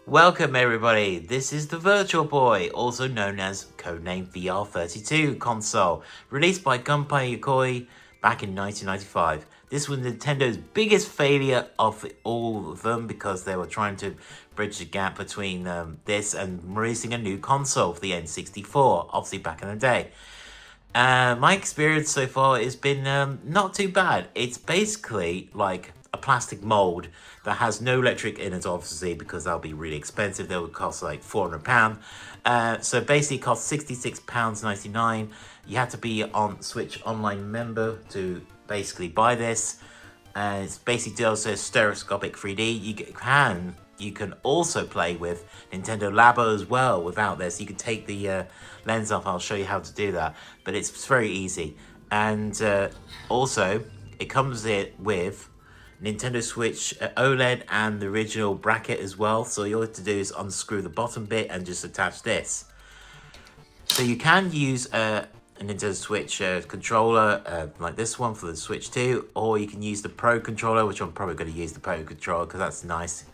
Welcome everybody, this is the Virtual Boy, also known as codename VR32 console, released by Gunpei Yokoi back in 1995. This was Nintendo's biggest failure of all of them because they were trying to bridge the gap between this and releasing a new console for the N64, obviously back in the day. My experience so far has been not too bad. It's basically like a plastic mold that has no electric in it, obviously, because that'll be really expensive. That would cost like £400. So basically it costs £66.99. You have to be on Switch Online member to basically buy this. It's basically also stereoscopic 3D. You can also play with Nintendo Labo as well without this. You can take the lens off. I'll show you how to do that. But it's very easy. And also, it comes with Nintendo Switch OLED and the original bracket as well. So all you have to do is unscrew the bottom bit and just attach this. So you can use a Nintendo Switch controller like this one for the Switch 2, or you can use the Pro controller, which I'm probably going to use the Pro controller because that's nice.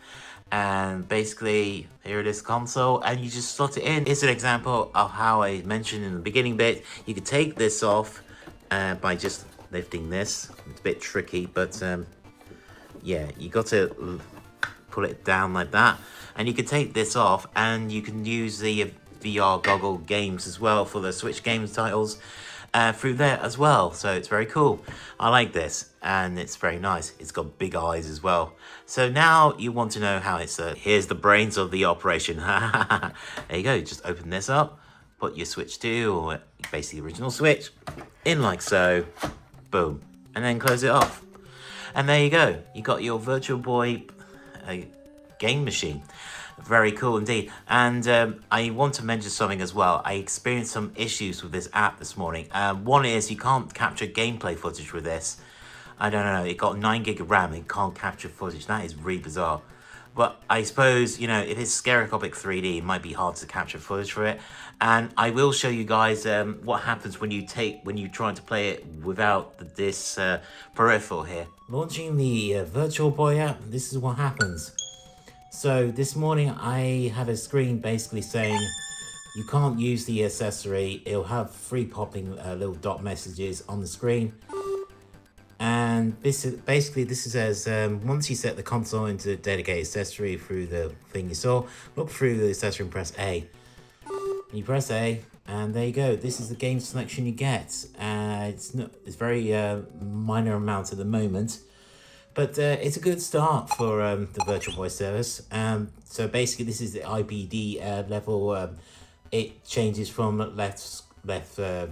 And basically, here it is, console, and you just slot it in. Here's an example of how I mentioned in the beginning bit. You can take this off by just lifting this. It's a bit tricky, but yeah, you got to pull it down like that. And you can take this off, and you can use the VR goggle games as well for the Switch games titles through there as well. So it's very cool. I like this, and it's very nice. It's got big eyes as well. So now you want to know how it's here's the brains of the operation. There you go. Just open this up, put your Switch 2 or basically original Switch in like so, boom, and then close it off. And there you go. You got your Virtual Boy game machine. Very cool indeed. And I want to mention something as well. I experienced some issues with this app this morning. One is you can't capture gameplay footage with this. I don't know, it got 9 gig of RAM, it can't capture footage. That is really bizarre. But I suppose, you know, if it's stereoscopic 3D, it might be hard to capture footage for it. And I will show you guys what happens when you try to play it without this peripheral here. Launching the Virtual Boy app, this is what happens. So this morning I had a screen basically saying you can't use the accessory. It'll have free popping little dot messages on the screen. And this says once you set the console into the dedicated accessory through the thing you saw, look through the accessory and press A. You press A, and there you go. This is the game selection you get. It's very minor amounts at the moment, but it's a good start for the Virtual Boy service. So basically, this is the IPD level. It changes from left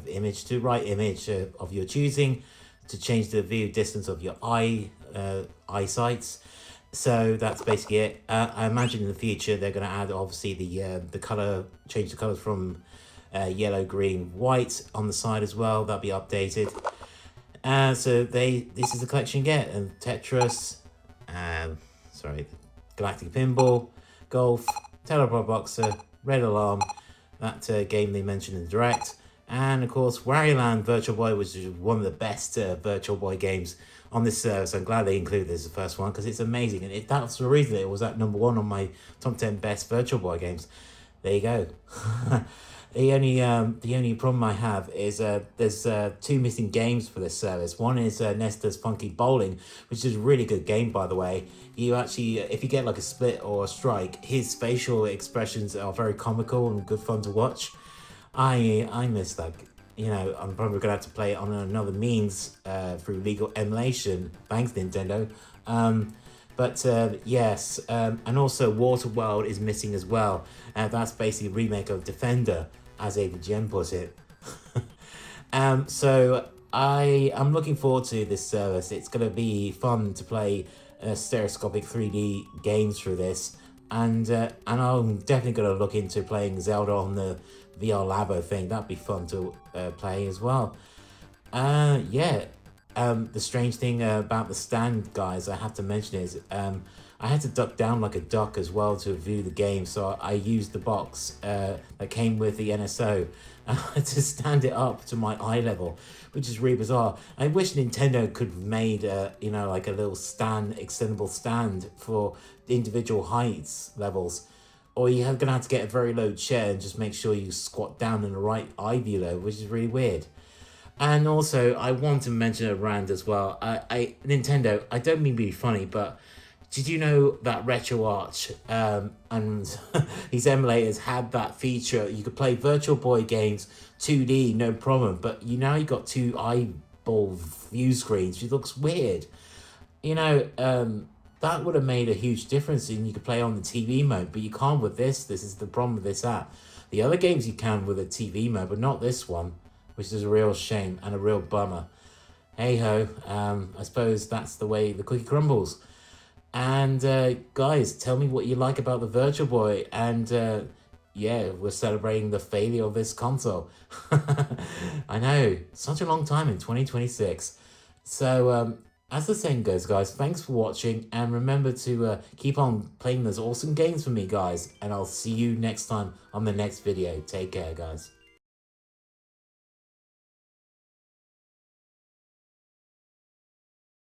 image to right image of your choosing, to change the view distance of your eyesights. So that's basically it. I imagine in the future they're going to add obviously the color, change the colors from yellow, green, white on the side as well. That'll be updated. So this is the collection you get, and Tetris, Galactic Pinball, Golf, Teleport Boxer, Red Alarm, that game they mentioned in the Direct. And of course, Wario Land Virtual Boy, which is one of the best Virtual Boy games on this service. I'm glad they included this as the first one because it's amazing. And that's the reason it was at number 1 on my top 10 best Virtual Boy games. There you go. The only problem I have is there's 2 missing games for this service. One is Nesta's Funky Bowling, which is a really good game, by the way. You actually, if you get like a split or a strike, his facial expressions are very comical and good fun to watch. I miss that. You know, I'm probably gonna have to play it on another means through legal emulation. Thanks, Nintendo. Yes, and also Waterworld is missing as well. That's basically a remake of Defender, as AVGN puts it. So I'm looking forward to this service. It's gonna be fun to play stereoscopic 3D games through this, and I'm definitely gonna look into playing Zelda on the VR Labo thing. That'd be fun to play as well. The strange thing about the stand, guys, I have to mention is I had to duck down like a duck as well to view the game. So I used the box that came with the NSO to stand it up to my eye level, which is really bizarre. I wish Nintendo could have made like a little extendable stand for the individual heights levels. or you're gonna have to get a very low chair and just make sure you squat down in the right eye view level, which is really weird. And also, I want to mention a rant as well. Nintendo, I don't mean to be funny, but did you know that RetroArch and these emulators had that feature? You could play Virtual Boy games 2D, no problem, but you got two eyeball view screens, which looks weird. That would have made a huge difference, and you could play on the TV mode, but you can't with this. This is the problem with this app. The other games you can with a TV mode, but not this one, which is a real shame and a real bummer. Hey ho, I suppose that's the way the cookie crumbles. And guys, tell me what you like about the Virtual Boy. And yeah, we're celebrating the failure of this console. I know, such a long time in 2026. So as the saying goes, guys, thanks for watching. And remember to keep on playing those awesome games for me, guys. And I'll see you next time on the next video. Take care, guys.